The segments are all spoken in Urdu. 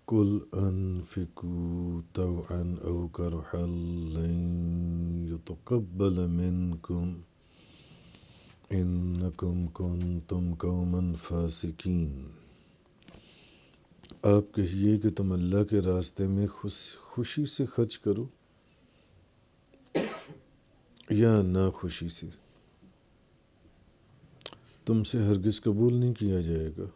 قل انفقوا طوعا او کرحا لن يتقبل منكم انکم کنتم قوما فاسقین۔ آپ کہیے کہ تم اللہ کے راستے میں خوشی سے خرچ کرو یا ناخوشی سے، تم سے ہرگز قبول نہیں کیا جائے گا،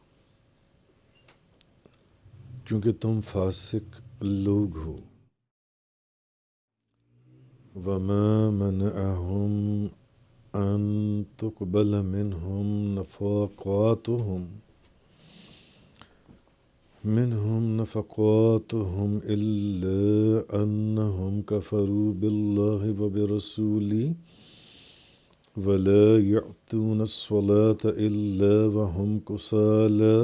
کیونکہ تم فاسق لوگ ہو۔ وما منعهم ان تقبل منهم نفقاتهم إلا أنهم كفروا بالله وبرسوله ولا يأتون الصلاة إلا وهم كسالى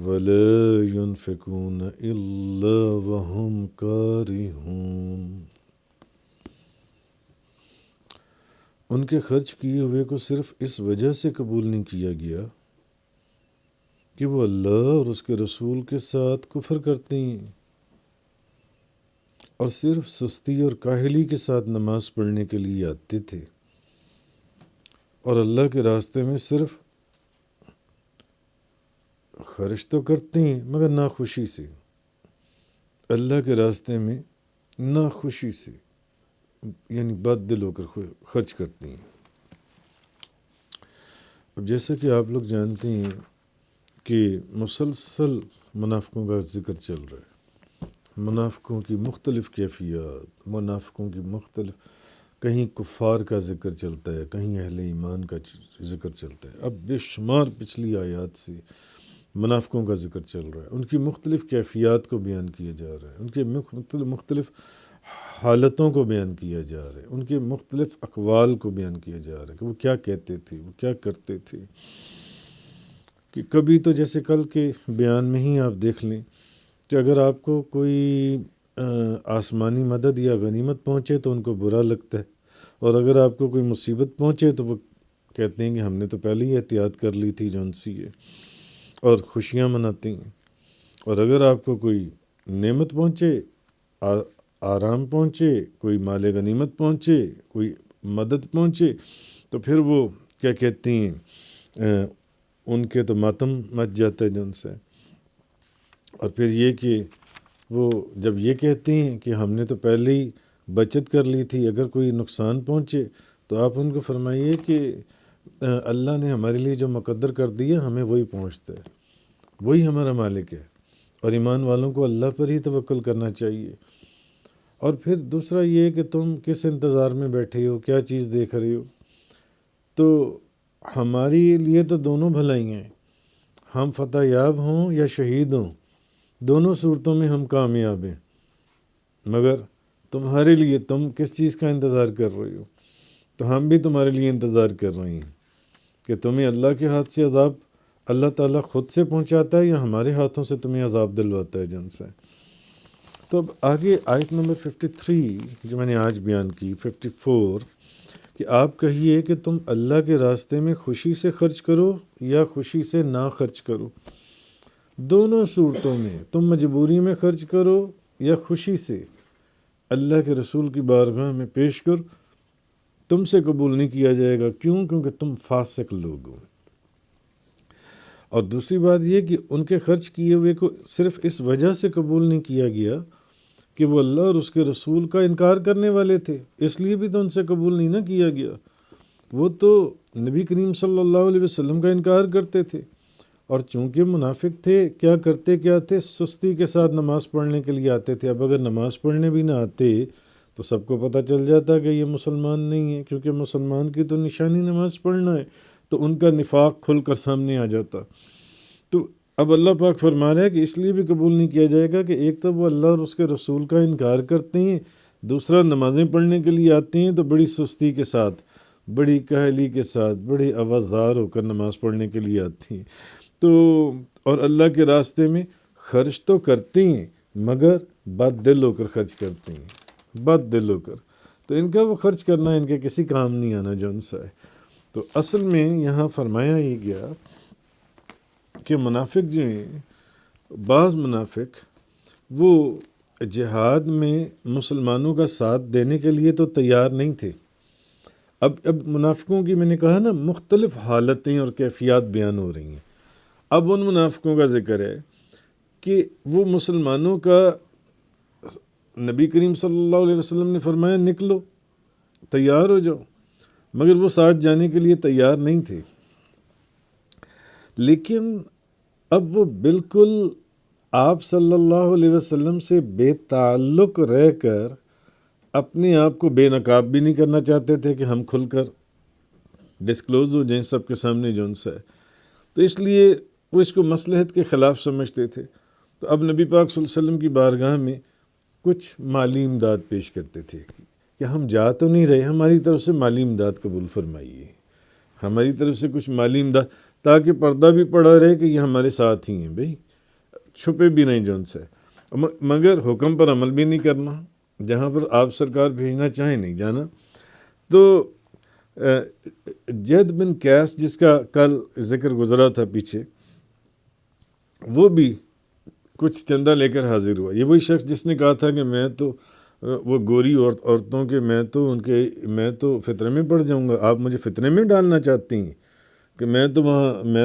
ولا ينفقون إلا وهم كارهون۔ ان کے خرچ کیے ہوئے کو صرف اس وجہ سے قبول نہیں کیا گیا کہ وہ اللہ اور اس کے رسول کے ساتھ کفر کرتے ہیں اور صرف سستی اور کاہلی کے ساتھ نماز پڑھنے کے لیے آتے تھے، اور اللہ کے راستے میں صرف خرچ تو کرتے ہیں مگر ناخوشی سے، اللہ کے راستے میں ناخوشی سے، یعنی بد دل ہو کر خرچ کرتے ہیں۔ اب جیسا کہ آپ لوگ جانتے ہیں کہ مسلسل منافقوں کا ذکر چل رہا ہے، منافقوں کی مختلف کیفیات، منافقوں کی مختلف، کہیں کفار کا ذکر چلتا ہے، کہیں اہل ایمان کا ذکر چلتا ہے۔ اب بے شمار پچھلی آیات سے منافقوں کا ذکر چل رہا ہے، ان کی مختلف کیفیات کو بیان کیا جا رہا ہے، ان کے مختلف حالتوں کو بیان کیا جا رہا ہے، ان کے مختلف اقوال کو بیان کیا جا رہا ہے کہ وہ کیا کہتے تھے، وہ کیا کرتے تھے۔ کہ کبھی تو جیسے کل کے بیان میں ہی آپ دیکھ لیں کہ اگر آپ کو کوئی آسمانی مدد یا غنیمت پہنچے تو ان کو برا لگتا ہے، اور اگر آپ کو کوئی مصیبت پہنچے تو وہ کہتے ہیں کہ ہم نے تو پہلے ہی احتیاط کر لی تھی جون سی ہے، اور خوشیاں مناتے ہیں۔ اور اگر آپ کو کوئی نعمت پہنچے، آرام پہنچے، کوئی مال غنیمت پہنچے، کوئی مدد پہنچے، تو پھر وہ کیا کہتے ہیں، ان کے تو ماتم مچ جاتا ہے جن سے۔ اور پھر یہ کہ وہ جب یہ کہتے ہیں کہ ہم نے تو پہلے ہی بچت کر لی تھی، اگر کوئی نقصان پہنچے تو آپ ان کو فرمائیے کہ اللہ نے ہمارے لیے جو مقدر کر دیا ہمیں وہی پہنچتا ہے، وہی ہمارا مالک ہے، اور ایمان والوں کو اللہ پر ہی توکل کرنا چاہیے۔ اور پھر دوسرا یہ کہ تم کس انتظار میں بیٹھے ہو، کیا چیز دیکھ رہے ہو، تو ہمارے لیے تو دونوں بھلائی ہیں، ہم فتح یاب ہوں یا شہید ہوں، دونوں صورتوں میں ہم کامیاب ہیں، مگر تمہارے لیے تم کس چیز کا انتظار کر رہے ہو؟ تو ہم بھی تمہارے لیے انتظار کر رہے ہیں کہ تمہیں اللہ کے ہاتھ سے عذاب اللہ تعالیٰ خود سے پہنچاتا ہے یا ہمارے ہاتھوں سے تمہیں عذاب دلواتا ہے جن سے۔ تو اب آگے آیت نمبر 53 جو میں نے آج بیان کی، 54، کہ آپ کہیے کہ تم اللہ کے راستے میں خوشی سے خرچ کرو یا خوشی سے نہ خرچ کرو، دونوں صورتوں میں تم مجبوری میں خرچ کرو یا خوشی سے، اللہ کے رسول کی بارگاہ میں پیش کر، تم سے قبول نہیں کیا جائے گا۔ کیوں؟ کیونکہ تم فاسق لوگ ہو۔ اور دوسری بات یہ کہ ان کے خرچ کیے ہوئے کو صرف اس وجہ سے قبول نہیں کیا گیا کہ وہ اللہ اور اس کے رسول کا انکار کرنے والے تھے، اس لیے بھی تو ان سے قبول نہیں نہ کیا گیا۔ وہ تو نبی کریم صلی اللہ علیہ وسلم کا انکار کرتے تھے، اور چونکہ منافق تھے، کیا کرتے کیا تھے، سستی کے ساتھ نماز پڑھنے کے لیے آتے تھے۔ اب اگر نماز پڑھنے بھی نہ آتے تو سب کو پتہ چل جاتا کہ یہ مسلمان نہیں ہے، کیونکہ مسلمان کی تو نشانی نماز پڑھنا ہے، تو ان کا نفاق کھل کر سامنے آ جاتا۔ تو اب اللہ پاک فرما رہا ہے کہ اس لیے بھی قبول نہیں کیا جائے گا کہ ایک تو وہ اللہ اور اس کے رسول کا انکار کرتے ہیں، دوسرا نمازیں پڑھنے کے لیے آتے ہیں تو بڑی سستی کے ساتھ، بڑی کاہلی کے ساتھ، بڑی آوازار ہو کر نماز پڑھنے کے لیے آتی ہیں۔ تو اور اللہ کے راستے میں خرچ تو کرتے ہیں مگر بد دل ہو کر خرچ کرتے ہیں، بد دل ہو کر، تو ان کا وہ خرچ کرنا ان کے کسی کام نہیں آنا جو ان سا ہے۔ تو اصل میں یہاں فرمایا ہی گیا کہ منافق جو ہیں بعض منافق وہ جہاد میں مسلمانوں کا ساتھ دینے کے لیے تو تیار نہیں تھے. اب منافقوں کی میں نے کہا نا مختلف حالتیں اور کیفیات بیان ہو رہی ہیں. اب ان منافقوں کا ذکر ہے کہ وہ مسلمانوں کا نبی کریم صلی اللہ علیہ وسلم نے فرمایا نکلو تیار ہو جاؤ، مگر وہ ساتھ جانے کے لیے تیار نہیں تھے. لیکن اب وہ بالکل آپ صلی اللہ علیہ وسلم سے بے تعلق رہ کر اپنے آپ کو بے نقاب بھی نہیں کرنا چاہتے تھے کہ ہم کھل کر ڈسکلوز ہو جائیں سب کے سامنے جو ان سے ہے. تو اس لیے وہ اس کو مصلحت کے خلاف سمجھتے تھے. تو اب نبی پاک صلی اللہ علیہ وسلم کی بارگاہ میں کچھ مالی امداد پیش کرتے تھے کہ ہم جا تو نہیں رہے، ہماری طرف سے مالی امداد قبول فرمائیے، ہماری طرف سے کچھ مالی امداد، تاکہ پردہ بھی پڑا رہے کہ یہ ہمارے ساتھ ہی ہیں، بھئی چھپے بھی نہیں جو ان سے. مگر حکم پر عمل بھی نہیں کرنا، جہاں پر آپ سرکار بھیجنا چاہیں نہیں جانا. تو جد بن قیس جس کا کل ذکر گزرا تھا پیچھے، وہ بھی کچھ چندہ لے کر حاضر ہوا. یہ وہی شخص جس نے کہا تھا کہ میں تو وہ گوری عورتوں کے میں تو فتنے میں پڑ جاؤں گا، آپ مجھے فتنے میں ڈالنا چاہتی ہیں کہ میں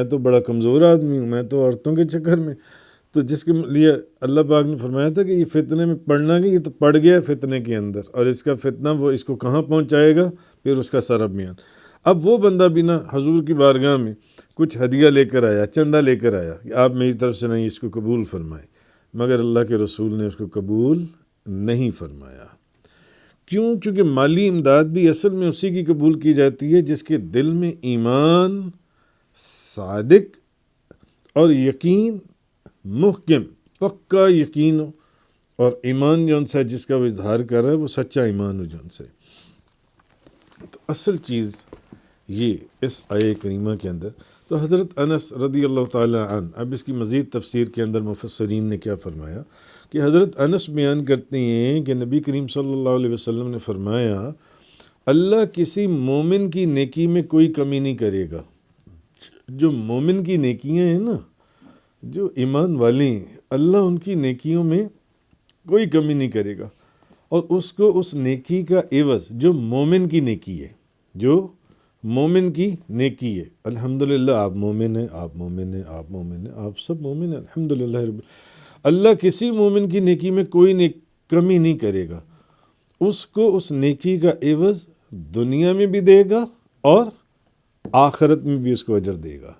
تو بڑا کمزور آدمی ہوں، میں تو عورتوں کے چکر میں. تو جس کے لیے اللہ پاک نے فرمایا تھا کہ یہ فتنے میں پڑنا نہیں، یہ تو پڑ گیا فتنے کے اندر، اور اس کا فتنہ وہ اس کو کہاں پہنچائے گا، پھر اس کا سر بیان. اب وہ بندہ بھی نا حضور کی بارگاہ میں کچھ ہدیہ لے کر آیا، چندہ لے کر آیا کہ آپ میری طرف سے نہیں اس کو قبول فرمائیں. مگر اللہ کے رسول نے اس کو قبول نہیں فرمایا. کیوں؟ کیونکہ مالی امداد بھی اصل میں اسی کی قبول کی جاتی ہے جس کے دل میں ایمان صادق اور یقین محکم پکا یقین ہو، اور ایمان جو ان سے جس کا وہ اظہار کر رہا ہے وہ سچا ایمان ہو جو ان سے. تو اصل چیز یہ اس آیہ کریمہ کے اندر. تو حضرت انس رضی اللہ تعالی عنہ، اب اس کی مزید تفسیر کے اندر مفسرین نے کیا فرمایا کہ حضرت انس بیان کرتے ہیں کہ نبی کریم صلی اللہ علیہ وسلم نے فرمایا اللہ کسی مومن کی نیکی میں کوئی کمی نہیں کرے گا. جو مومن کی نیکیاں ہیں نا، جو ایمان والے ہیں، اللہ ان کی نیکیوں میں کوئی کمی نہیں کرے گا، اور اس کو اس نیکی کا عوض جو مومن کی نیکی ہے، جو مومن کی نیکی ہے. الحمدللہ آپ مومن ہیں، آپ مومن ہیں، آپ مومن ہیں، آپ سب مومن ہیں، الحمدللہ رب. اللہ کسی مومن کی نیکی میں کوئی کمی نہیں کرے گا، اس کو اس نیکی کا عوض دنیا میں بھی دے گا اور آخرت میں بھی اس کو اجر دے گا.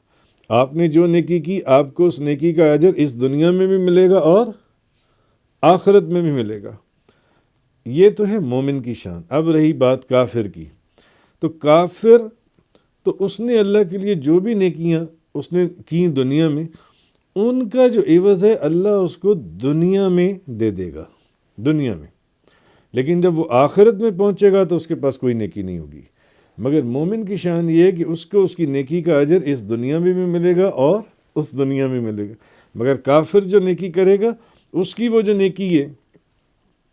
آپ نے جو نیکی کی آپ کو اس نیکی کا اجر اس دنیا میں بھی ملے گا اور آخرت میں بھی ملے گا. یہ تو ہے مومن کی شان. اب رہی بات کافر کی، تو کافر تو اس نے اللہ کے لیے جو بھی نیکیاں اس نے کی دنیا میں، ان کا جو عوض ہے اللہ اس کو دنیا میں دے دے گا، دنیا میں. لیکن جب وہ آخرت میں پہنچے گا تو اس کے پاس کوئی نیکی نہیں ہوگی. مگر مومن کی شان یہ ہے کہ اس کو اس کی نیکی کا اجر اس دنیا میں بھی ملے گا اور اس دنیا میں ملے گا. مگر کافر جو نیکی کرے گا اس کی وہ جو نیکی ہے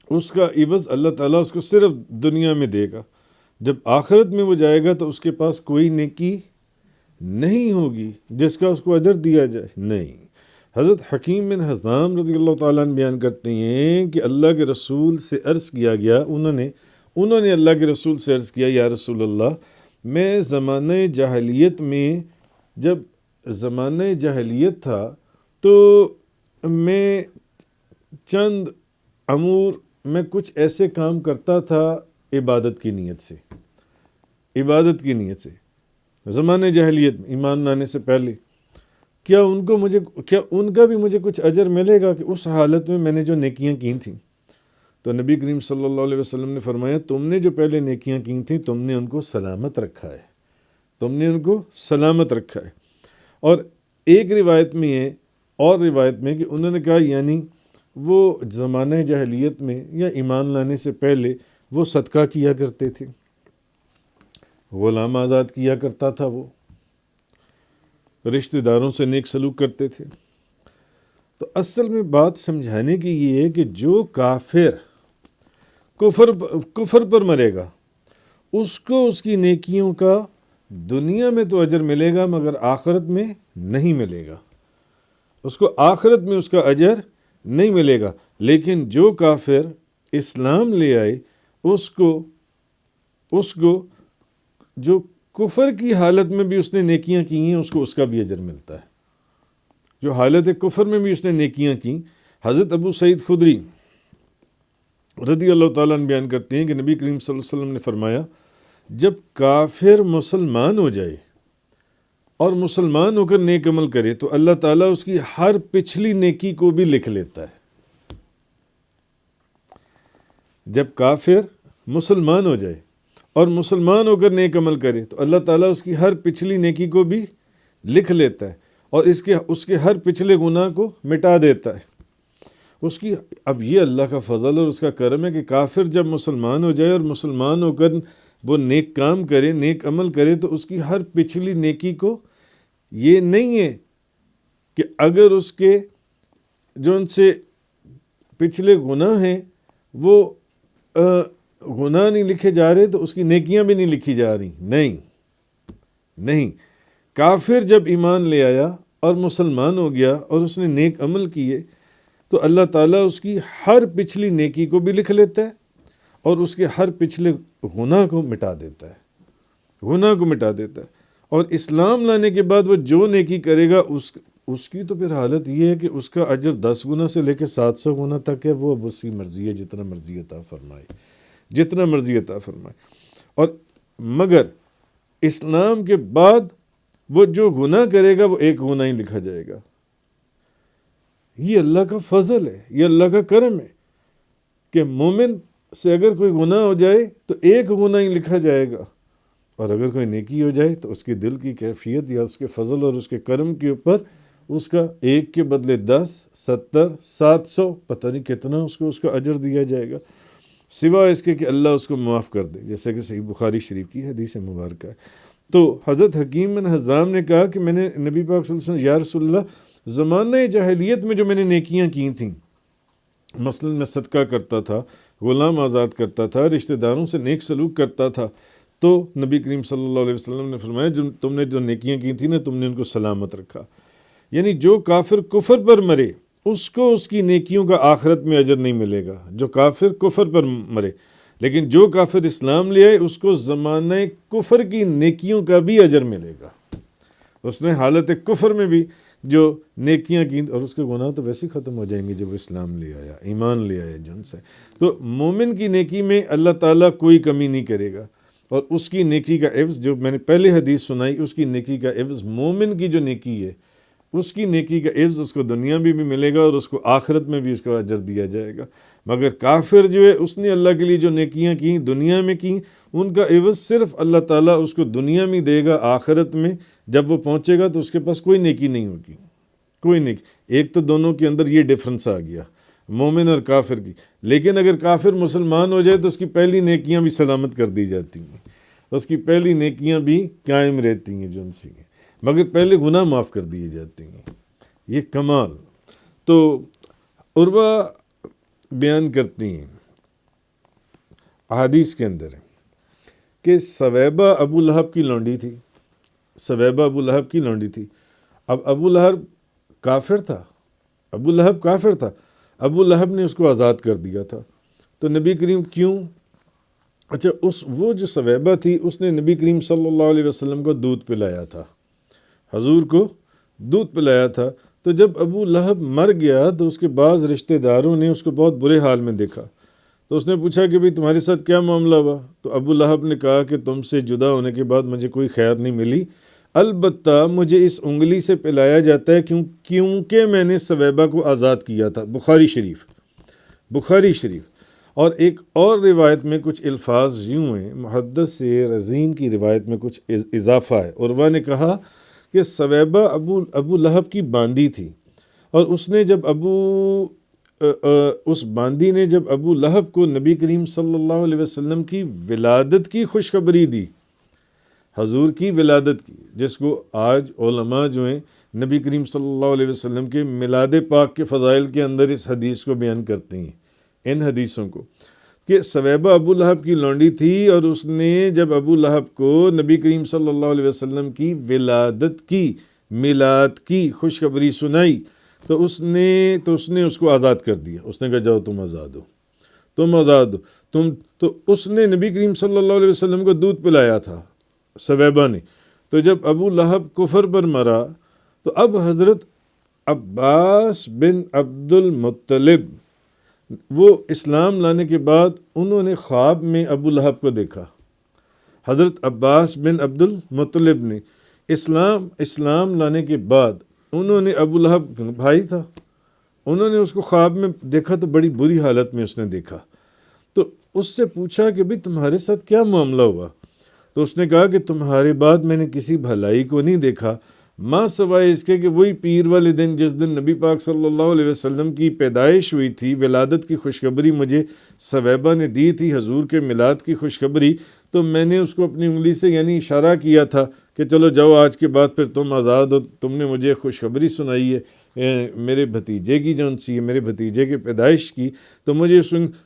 اس کا عوض اللہ تعالیٰ اس کو صرف دنیا میں دے گا. جب آخرت میں وہ جائے گا تو اس کے پاس کوئی نیکی نہیں ہوگی جس کا اس کو اجر دیا جائے. نہیں. حضرت حکیم بن حزام رضی اللہ تعالیٰ عنہ بیان کرتے ہیں کہ اللہ کے رسول سے عرض کیا گیا، انہوں نے اللہ کے رسول سے عرض کیا، یا رسول اللہ، میں زمانہ جاہلیت میں، جب زمانہ جاہلیت تھا تو میں چند امور میں کچھ ایسے کام کرتا تھا عبادت کی نیت سے، زمانہ جاہلیت میں ایمان لانے سے پہلے. کیا ان کا بھی مجھے کچھ اجر ملے گا کہ اس حالت میں نے جو نیکیاں کی تھیں؟ تو نبی کریم صلی اللہ علیہ وسلم نے فرمایا تم نے جو پہلے نیکیاں کی تھیں تم نے ان کو سلامت رکھا ہے. اور ایک روایت میں ہے، اور روایت میں کہ انہوں نے کہا یعنی وہ زمانہ جاہلیت میں یا ایمان لانے سے پہلے وہ صدقہ کیا کرتے تھے، غلام آزاد کیا کرتا تھا، وہ رشتہ داروں سے نیک سلوک کرتے تھے. تو اصل میں بات سمجھانے کی یہ ہے کہ جو کافر کفر پر مرے گا اس کو اس کی نیکیوں کا دنیا میں تو اجر ملے گا مگر آخرت میں نہیں ملے گا. اس کو آخرت میں اس کا اجر نہیں ملے گا۔ لیکن جو کافر اسلام لے آئے اس کو جو کفر کی حالت میں بھی اس نے نیکیاں کی ہیں اس کا بھی اجر ملتا ہے۔ جو حالت کفر میں بھی اس نے نیکیاں کی، حضرت ابو سعید خدری رضی اللہ تعالیٰ عنہ بیان کرتے ہیں کہ نبی کریم صلی اللہ علیہ وسلم نے فرمایا، جب کافر مسلمان ہو جائے اور مسلمان ہو کر نیک عمل کرے تو اللہ تعالیٰ اس کی ہر پچھلی نیکی کو بھی لکھ لیتا ہے۔ جب کافر مسلمان ہو جائے اور مسلمان ہو کر نیک عمل کرے تو اللہ تعالیٰ اس کی ہر پچھلی نیکی کو بھی لکھ لیتا ہے اور اس کے ہر پچھلے گناہ کو مٹا دیتا ہے۔ اب یہ اللہ کا فضل اور اس کا کرم ہے کہ کافر جب مسلمان ہو جائے اور مسلمان ہو کر وہ نیک کام کرے، نیک عمل کرے، تو اس کی ہر پچھلی نیکی کو، یہ نہیں ہے کہ اگر اس کے جو ان سے پچھلے گناہ ہیں وہ گناہ نہیں لکھے جا رہے تو اس کی نیکیاں بھی نہیں لکھی جا رہی، نہیں۔ کافر جب ایمان لے آیا اور مسلمان ہو گیا اور اس نے نیک عمل کیے تو اللہ تعالیٰ اس کی ہر پچھلی نیکی کو بھی لکھ لیتا ہے اور اس کے ہر پچھلے گناہ کو مٹا دیتا ہے۔ اور اسلام لانے کے بعد وہ جو نیکی کرے گا اس کی تو پھر حالت یہ ہے کہ اس کا اجر 10 گنا سے لے کے 700 گنا تک ہے، وہ اب اس کی مرضی ہے، جتنا مرضی عطا فرمائے۔ اور مگر اسلام کے بعد وہ جو گناہ کرے گا وہ 1 گناہ ہی لکھا جائے گا۔ یہ اللہ کا فضل ہے، یہ اللہ کا کرم ہے کہ مومن سے اگر کوئی گناہ ہو جائے تو 1 گناہ ہی لکھا جائے گا، اور اگر کوئی نیکی ہو جائے تو اس کے دل کی کیفیت یا اس کے فضل اور اس کے کرم کے اوپر اس کا 1 کے بدلے 10، 70، 700 پتہ نہیں کتنا اس کا اجر دیا جائے گا، سوا اس کے کہ اللہ اس کو معاف کر دے، جیسے کہ صحیح بخاری شریف کی حدیث مبارکہ ہے۔ تو حضرت حکیم بن حزام نے کہا کہ میں نے نبی پاک صلی اللہ علیہ وسلم، یا رسول اللہ، زمانہ جاہلیت میں جو میں نے نیکیاں کی تھیں، مثلا میں صدقہ کرتا تھا، غلام آزاد کرتا تھا، رشتہ داروں سے نیک سلوک کرتا تھا، تو نبی کریم صلی اللہ علیہ وسلم نے فرمایا تم نے جو نیکیاں کی تھیں نا، تم نے ان کو سلامت رکھا۔ یعنی جو کافر کفر پر مرے اس کو اس کی نیکیوں کا آخرت میں اجر نہیں ملے گا، جو کافر کفر پر مرے، لیکن جو کافر اسلام لے آئے اس کو زمانہ کفر کی نیکیوں کا بھی اجر ملے گا۔ اس نے حالت کفر میں بھی جو نیکیاں کی، اور اس کے گناہ تو ویسے ہی ختم ہو جائیں گے جب وہ اسلام لے آیا، ایمان لے آیا جن سے۔ تو مومن کی نیکی میں اللہ تعالیٰ کوئی کمی نہیں کرے گا، اور اس کی نیکی کا عوض، جو میں نے پہلے حدیث سنائی، اس کی نیکی کا عوض، مومن کی جو نیکی ہے اس کی نیکی کا عوض اس کو دنیا میں بھی ملے گا اور اس کو آخرت میں بھی اس کا اجر دیا جائے گا۔ مگر کافر جو ہے اس نے اللہ کے لیے جو نیکیاں کی دنیا میں کی، ان کا عوض صرف اللہ تعالیٰ اس کو دنیا میں دے گا، آخرت میں جب وہ پہنچے گا تو اس کے پاس کوئی نیکی نہیں ہوگی، کوئی نیکی۔ ایک تو دونوں کے اندر یہ ڈفرنس آ گیا، مومن اور کافر کی۔ لیکن اگر کافر مسلمان ہو جائے تو اس کی پہلی نیکیاں بھی سلامت کر دی جاتی ہیں، اس کی پہلی نیکیاں بھی قائم رہتی ہیں جو ان سے، مگر پہلے گناہ معاف کر دیے جاتے ہیں۔ یہ کمال۔ تو عروہ بیان کرتی ہیں احادیث کے اندر کہ سویبہ ابو لہب کی لونڈی تھی، اب ابو لہب کافر تھا، ابو لہب نے اس کو آزاد کر دیا تھا۔ تو نبی کریم کیوں؟ اچھا، وہ جو سویبہ تھی اس نے نبی کریم صلی اللہ علیہ وسلم کو دودھ پلایا تھا، حضور کو دودھ پلایا تھا۔ تو جب ابو لہب مر گیا تو اس کے بعض رشتہ داروں نے اس کو بہت برے حال میں دیکھا، تو اس نے پوچھا کہ بھئی تمہارے ساتھ کیا معاملہ ہوا؟ تو ابو لہب نے کہا کہ تم سے جدا ہونے کے بعد مجھے کوئی خیر نہیں ملی، البتہ مجھے اس انگلی سے پلایا جاتا ہے کیونکہ میں نے سویبہ کو آزاد کیا تھا۔ بخاری شریف۔ اور ایک اور روایت میں کچھ الفاظ یوں ہیں، محدث رزین کی روایت میں کچھ اضافہ ہے۔ عروہ نے کہا کہ سویبہ ابو لہب کی باندی تھی، اور اس باندی نے جب ابو لہب کو نبی کریم صلی اللہ علیہ وسلم کی ولادت کی خوشخبری دی، حضور کی ولادت کی، جس کو آج علماء جو ہیں نبی کریم صلی اللہ علیہ وسلم کے میلاد پاک کے فضائل کے اندر اس حدیث کو بیان کرتے ہیں، ان حدیثوں کو، کہ سویبہ ابو لہب کی لونڈی تھی، اور اس نے جب ابو لہب کو نبی کریم صلی اللہ علیہ وسلم کی ولادت کی، میلاد کی خوشخبری سنائی، تو اس نے اس کو آزاد کر دیا. اس نے کہا جاؤ تم آزاد ہو، تم آزاد ہو. تو اس نے نبی کریم صلی اللہ علیہ وسلم کو دودھ پلایا تھا ثویبہ نے. تو جب ابو لہب کفر پر مرا تو اب حضرت عباس بن عبد المطلب وہ اسلام لانے کے بعد انہوں نے خواب میں ابو لہب کو دیکھا. حضرت عباس بن عبد المطلب نے اسلام لانے کے بعد انہوں نے ابو لہب بھائی تھا، انہوں نے اس کو خواب میں دیکھا تو بڑی بری حالت میں اس نے دیکھا. تو اس سے پوچھا کہ بھی تمہارے ساتھ کیا معاملہ ہوا؟ تو اس نے کہا کہ تمہارے بعد میں نے کسی بھلائی کو نہیں دیکھا ماں سوائے اس کے کہ وہی پیر والے دن جس دن نبی پاک صلی اللہ علیہ وسلم کی پیدائش ہوئی تھی، ولادت کی خوشخبری مجھے ثویبہ نے دی تھی، حضور کے میلاد کی خوشخبری. تو میں نے اس کو اپنی انگلی سے یعنی اشارہ کیا تھا کہ چلو جاؤ آج کے بعد پھر تم آزاد ہو. تم نے مجھے خوشخبری سنائی ہے میرے بھتیجے کی جون سی ہے، میرے بھتیجے کے پیدائش کی. تو مجھے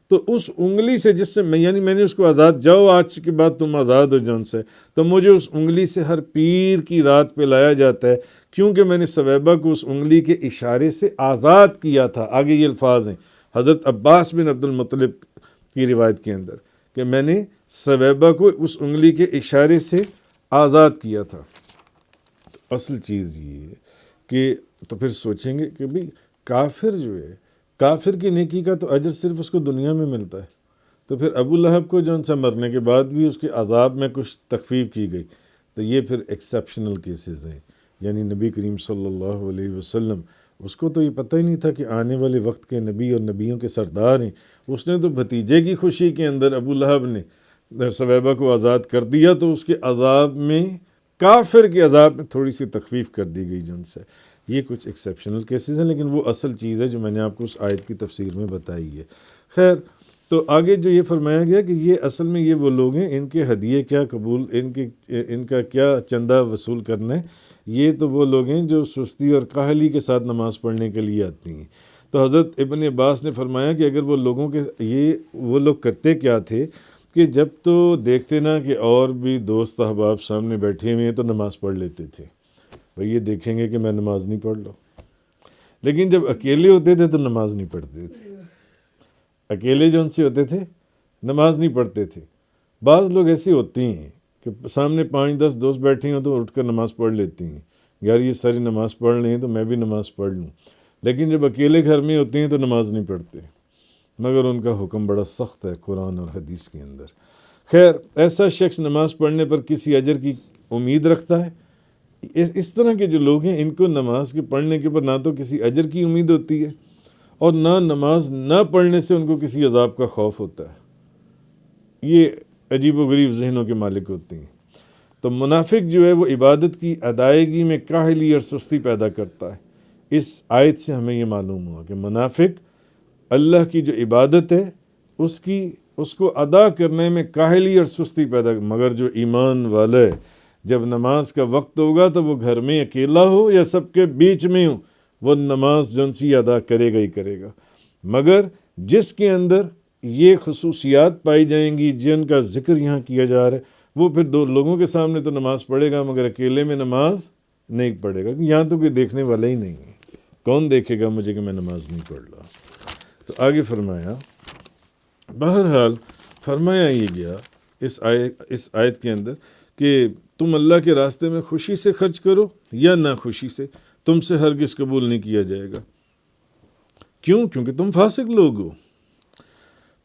تو اس انگلی سے جس سے یعنی میں نے اس کو آزاد، جاؤ آج کے بعد تم آزاد ہو جون سے. تو مجھے اس انگلی سے ہر پیر کی رات پہ لایا جاتا ہے کیونکہ میں نے ثویبہ کو اس انگلی کے اشارے سے آزاد کیا تھا. آگے یہ الفاظ ہیں حضرت عباس بن عبد المطلب کی روایت کے اندر کہ میں نے ثویبہ کو اس انگلی کے اشارے سے آزاد کیا تھا. تو اصل چیز یہ ہے کہ تو پھر سوچیں گے کہ بھئی کافر جو ہے، کافر کی نیکی کا تو اجر صرف اس کو دنیا میں ملتا ہے. تو پھر ابو لہب کو جون سا مرنے کے بعد بھی اس کے عذاب میں کچھ تخفیف کی گئی. تو یہ پھر ایکسیپشنل کیسز ہیں. یعنی نبی کریم صلی اللہ علیہ وسلم اس کو تو یہ پتہ ہی نہیں تھا کہ آنے والے وقت کے نبی اور نبیوں کے سردار ہیں. اس نے تو بھتیجے کی خوشی کے اندر ابو لہب نے ثویبہ کو آزاد کر دیا تو اس کے عذاب میں، کافر کے عذاب میں تھوڑی سی تخفیف کر دی گئی جن سے. یہ کچھ ایکسیپشنل کیسز ہیں لیکن وہ اصل چیز ہے جو میں نے آپ کو اس آیت کی تفسیر میں بتائی ہے. خیر، تو آگے جو یہ فرمایا گیا کہ یہ اصل میں یہ وہ لوگ ہیں، ان کے ہدیے کیا قبول، ان کا کیا چندہ وصول کرنا ہے. یہ تو وہ لوگ ہیں جو سستی اور کاہلی کے ساتھ نماز پڑھنے کے لیے آتی ہیں. تو حضرت ابن عباس نے فرمایا کہ اگر وہ لوگ کرتے کیا تھے کہ جب تو دیکھتے نا کہ اور بھی دوست احباب سامنے بیٹھے ہوئے ہیں تو نماز پڑھ لیتے تھے. بھئی یہ دیکھیں گے کہ میں نماز نہیں پڑھ لو. لیکن جب اکیلے ہوتے تھے تو نماز نہیں پڑھتے تھے. اکیلے جو ان سے ہوتے تھے نماز نہیں پڑھتے تھے. بعض لوگ ایسے ہوتے ہیں کہ سامنے 5-10 دوست بیٹھے ہوں تو اٹھ کر نماز پڑھ لیتی ہیں، یار یہ ساری نماز پڑھ لیں تو میں بھی نماز پڑھ لوں. لیکن جب اکیلے گھر میں ہوتے ہیں تو نماز نہیں پڑھتے، مگر ان کا حکم بڑا سخت ہے قرآن اور حدیث کے اندر. خیر، ایسا شخص نماز پڑھنے پر کسی اجر کی امید رکھتا ہے. اس طرح کے جو لوگ ہیں ان کو نماز کے پڑھنے کے پر نہ تو کسی اجر کی امید ہوتی ہے اور نہ نماز نہ پڑھنے سے ان کو کسی عذاب کا خوف ہوتا ہے. یہ عجیب و غریب ذہنوں کے مالک ہوتے ہیں. تو منافق جو ہے وہ عبادت کی ادائیگی میں کاہلی اور سستی پیدا کرتا ہے. اس آیت سے ہمیں یہ معلوم ہوا کہ منافق اللہ کی جو عبادت ہے اس کو ادا کرنے میں کاہلی اور سستی پیدا، مگر جو ایمان والا ہے جب نماز کا وقت ہوگا تو وہ گھر میں اکیلا ہو یا سب کے بیچ میں ہو، وہ نماز جنسی ادا کرے گا ہی کرے گا. مگر جس کے اندر یہ خصوصیات پائی جائیں گی جن کا ذکر یہاں کیا جا رہا ہے، وہ پھر دو لوگوں کے سامنے تو نماز پڑھے گا مگر اکیلے میں نماز نہیں پڑھے گا. یہاں تو کوئی دیکھنے والا ہی نہیں ہے، کون دیکھے گا مجھے کہ میں نماز نہیں پڑھ رہا. تو آگے فرمایا، بہرحال فرمایا یہ گیا اس آیت کے اندر کہ تم اللہ کے راستے میں خوشی سے خرچ کرو یا نہ خوشی سے، تم سے ہرگز قبول نہیں کیا جائے گا. کیوں؟ کیونکہ تم فاسق لوگ ہو.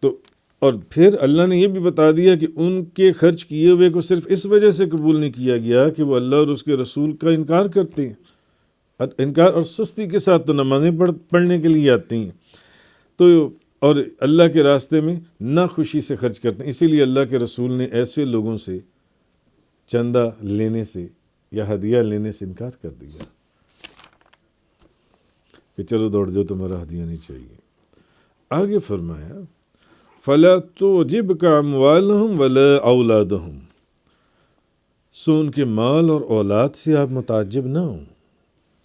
تو اور پھر اللہ نے یہ بھی بتا دیا کہ ان کے خرچ کیے ہوئے کو صرف اس وجہ سے قبول نہیں کیا گیا کہ وہ اللہ اور اس کے رسول کا انکار کرتے ہیں، انکار اور سستی کے ساتھ تو نمازیں پڑھنے کے لیے آتی ہیں تو، اور اللہ کے راستے میں نہ خوشی سے خرچ کرتے ہیں. اسی لیے اللہ کے رسول نے ایسے لوگوں سے چندہ لینے سے یا ہدیہ لینے سے انکار کر دیا کہ چلو دوڑ جاؤ، تمہارا ہدیہ نہیں چاہیے. آگے فرمایا فَلَا تُعْجِبْكَ أَمْوَالُهُمْ وَلَا أَوْلَادُهُمْ، سو ان کے مال اور اولاد سے آپ متعجب نہ ہوں،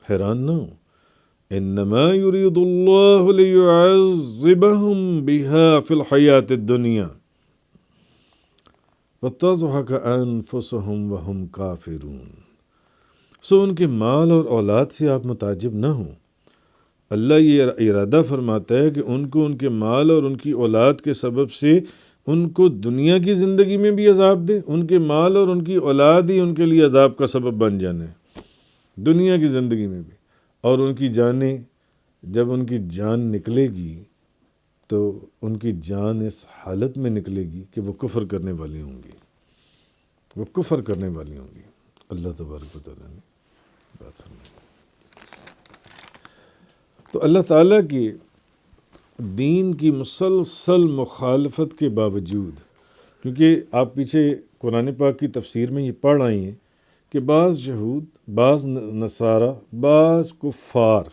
حیران نہ ہوں. إِنَّمَا يُرِيدُ اللَّهُ لِيُعَذِّبَهُمْ بِهَا فِي الْحَيَاةِ الدُّنْيَا وَتَزْهَقَ أَنفُسُهُمْ وَهُمْ كَافِرُونَ. سو ان کے مال اور اولاد سے آپ متعجب نہ ہوں، اللہ یہ ارادہ فرماتا ہے کہ ان کو ان کے مال اور ان کی اولاد کے سبب سے ان کو دنیا کی زندگی میں بھی عذاب دے. ان کے مال اور ان کی اولاد ہی ان کے لیے عذاب کا سبب بن جانا ہے دنیا کی زندگی میں بھی. اور ان کی جانیں، جب ان کی جان نکلے گی تو ان کی جان اس حالت میں نکلے گی کہ وہ کفر کرنے والی ہوں گی، وہ کفر کرنے والی ہوں گی. اللہ تبارک و تعالیٰ نے بات فرمائی. تو اللہ تعالیٰ کی دین کی مسلسل مخالفت کے باوجود، کیونکہ آپ پیچھے قرآن پاک کی تفسیر میں یہ پڑھ آئی ہیں کہ بعض یہود، بعض نصارہ، بعض کفار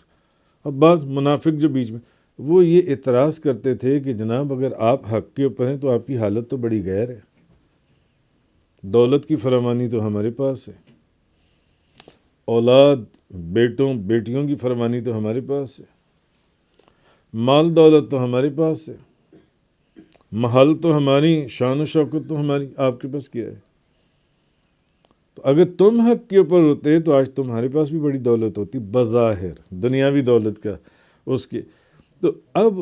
اور بعض منافق جو بیچ میں، وہ یہ اعتراض کرتے تھے کہ جناب اگر آپ حق کے اوپر ہیں تو آپ کی حالت تو بڑی غیر ہے. دولت کی فراوانی تو ہمارے پاس ہے، اولاد، بیٹوں بیٹیوں کی فراوانی تو ہمارے پاس ہے، مال دولت تو ہمارے پاس ہے، محل تو ہماری، شان و شوکت تو ہماری، آپ کے پاس کیا ہے؟ تو اگر تم حق کے اوپر ہوتے تو آج تمہارے پاس بھی بڑی دولت ہوتی، بظاہر دنیاوی دولت کا اس کے. تو اب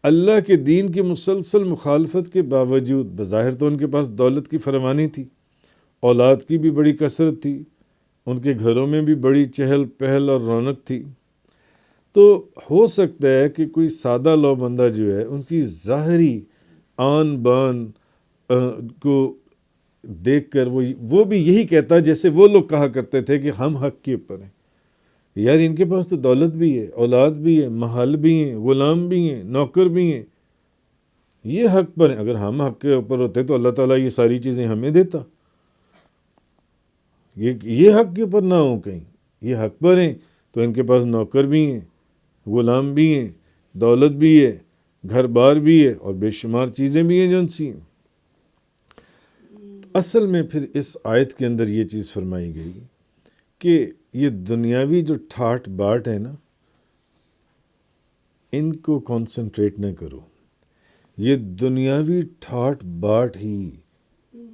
اللہ کے دین کی مسلسل مخالفت کے باوجود بظاہر تو ان کے پاس دولت کی فراوانی تھی، اولاد کی بھی بڑی کثرت تھی، ان کے گھروں میں بھی بڑی چہل پہل اور رونق تھی. تو ہو سکتا ہے کہ کوئی سادہ لو بندہ جو ہے ان کی ظاہری آن بان کو دیکھ کر وہ بھی یہی کہتا جیسے وہ لوگ کہا کرتے تھے کہ ہم حق کے اوپر ہیں. یار ان کے پاس تو دولت بھی ہے، اولاد بھی ہے، محل بھی ہیں، غلام بھی ہیں، نوکر بھی ہیں، یہ حق پر ہیں. اگر ہم حق کے اوپر ہوتے تو اللہ تعالیٰ یہ ساری چیزیں ہمیں دیتا. یہ حق کے اوپر نہ ہوں کہیں، یہ حق پر ہیں تو ان کے پاس نوکر بھی ہیں، غلام بھی ہیں، دولت بھی ہے، گھر بار بھی ہے اور بے شمار چیزیں بھی ہیں جو ان سی ہیں. اصل میں پھر اس آیت کے اندر یہ چیز فرمائی گئی کہ یہ دنیاوی جو ٹھاٹ باٹ ہے نا، ان کو کانسنٹریٹ نہ کرو. یہ دنیاوی ٹھاٹ باٹ ہی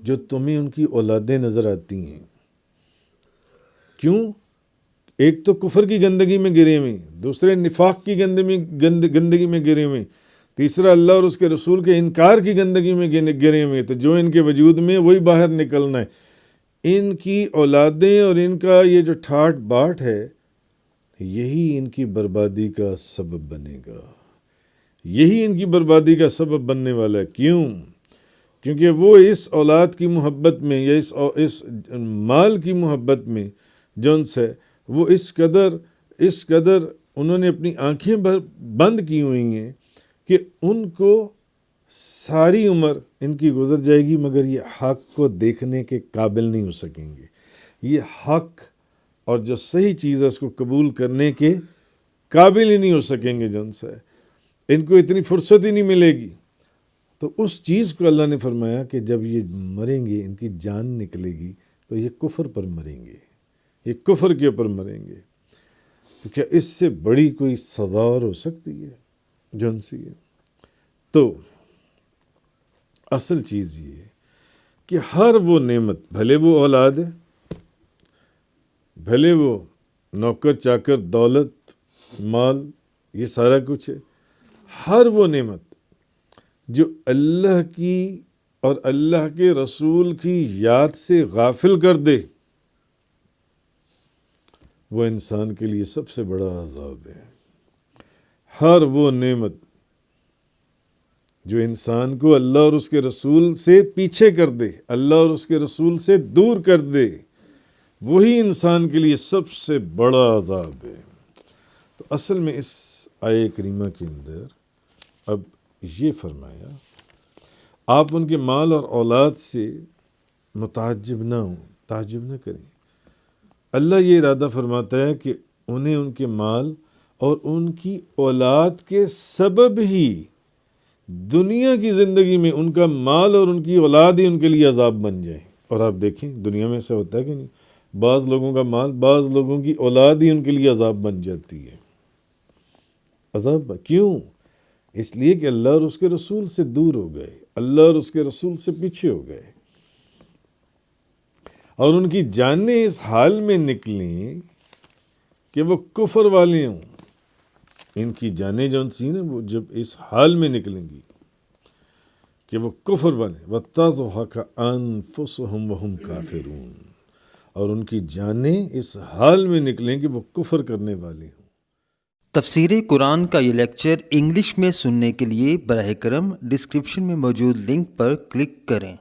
جو تمہیں ان کی اولادیں نظر آتی ہیں. کیوں؟ ایک تو کفر کی گندگی میں گرے ہوئے، دوسرے نفاق کی گندگی میں گرے ہوئے، تیسرا اللہ اور اس کے رسول کے انکار کی گندگی میں گرے ہوئے. تو جو ان کے وجود میں وہی باہر نکلنا ہے. ان کی اولادیں اور ان کا یہ جو ٹھاٹ باٹ ہے یہی ان کی بربادی کا سبب بنے گا، یہی ان کی بربادی کا سبب بننے والا ہے. کیوں؟ کیونکہ وہ اس اولاد کی محبت میں یا اس مال کی محبت میں جن سے وہ اس قدر انہوں نے اپنی آنکھیں بند کی ہوئی ہیں کہ ان کو ساری عمر ان کی گزر جائے گی مگر یہ حق کو دیکھنے کے قابل نہیں ہو سکیں گے. یہ حق اور جو صحیح چیز ہے اس کو قبول کرنے کے قابل ہی نہیں ہو سکیں گے. جن سے ان کو اتنی فرصت ہی نہیں ملے گی. تو اس چیز کو اللہ نے فرمایا کہ جب یہ مریں گے، ان کی جان نکلے گی تو یہ کفر پر مریں گے، یہ کفر کے اوپر مریں گے. تو کیا اس سے بڑی کوئی سزا اور ہو سکتی ہے جن سی ہے؟ تو اصل چیز یہ ہے کہ ہر وہ نعمت، بھلے وہ اولاد ہے، بھلے وہ نوکر چاکر، دولت، مال، یہ سارا کچھ ہے، ہر وہ نعمت جو اللہ کی اور اللہ کے رسول کی یاد سے غافل کر دے وہ انسان کے لیے سب سے بڑا عذاب ہے. ہر وہ نعمت جو انسان کو اللہ اور اس کے رسول سے پیچھے کر دے، اللہ اور اس کے رسول سے دور کر دے، وہی انسان کے لیے سب سے بڑا عذاب ہے. تو اصل میں اس آیہ کریمہ کے اندر اب یہ فرمایا آپ ان کے مال اور اولاد سے متعجب نہ ہوں، تعجب نہ کریں. اللہ یہ ارادہ فرماتا ہے کہ انہیں ان کے مال اور ان کی اولاد کے سبب ہی دنیا کی زندگی میں ان کا مال اور ان کی اولاد ہی ان کے لیے عذاب بن جائیں. اور آپ دیکھیں دنیا میں ایسا ہوتا ہے کہ نہیں، بعض لوگوں کا مال، بعض لوگوں کی اولاد ہی ان کے لیے عذاب بن جاتی ہے. عذاب کیوں؟ اس لیے کہ اللہ اور اس کے رسول سے دور ہو گئے، اللہ اور اس کے رسول سے پیچھے ہو گئے، اور ان کی جانیں اس حال میں نکلیں کہ وہ کفر والے ہوں، ان کی جانیں جون سی نا وہ جب اس حال میں نکلیں گی کہ وہ کفر بنے وَتَضْحَكَ أَنفُسُهُمْ وَهُمْ كَافِرُونَ، اور ان کی جانیں اس حال میں نکلیں کہ وہ کفر کرنے والی ہوں۔ تفسیر قرآن کا یہ لیکچر انگلش میں سننے کے لیے براہ کرم ڈسکرپشن میں موجود لنک پر کلک کریں۔